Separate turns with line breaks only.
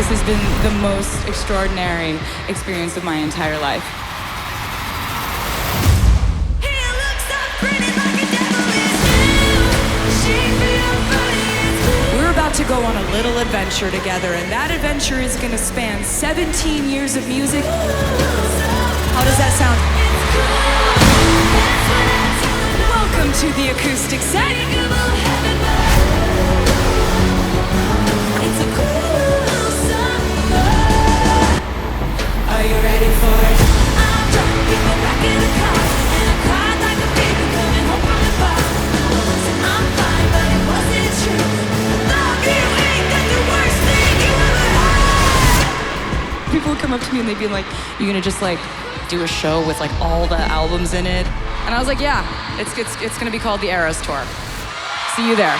This has been the most extraordinary experience of my entire life. We're about to go on a little adventure together, and that adventure is going to span 17 years of music. How does that sound? Welcome to the acoustic set. It's a cool summer. Are you ready for it? I'm drunk, people back in the car, and I cried like a baby coming home from the bar. Said I'm fine, but it wasn't true. Love you ain't that the worst thing you ever had. People would come up to me and they'd be like, "You gonna just like do a show with like all the albums in it?" And I was like, "Yeah, it's gonna be called the ERAS tour. See you there."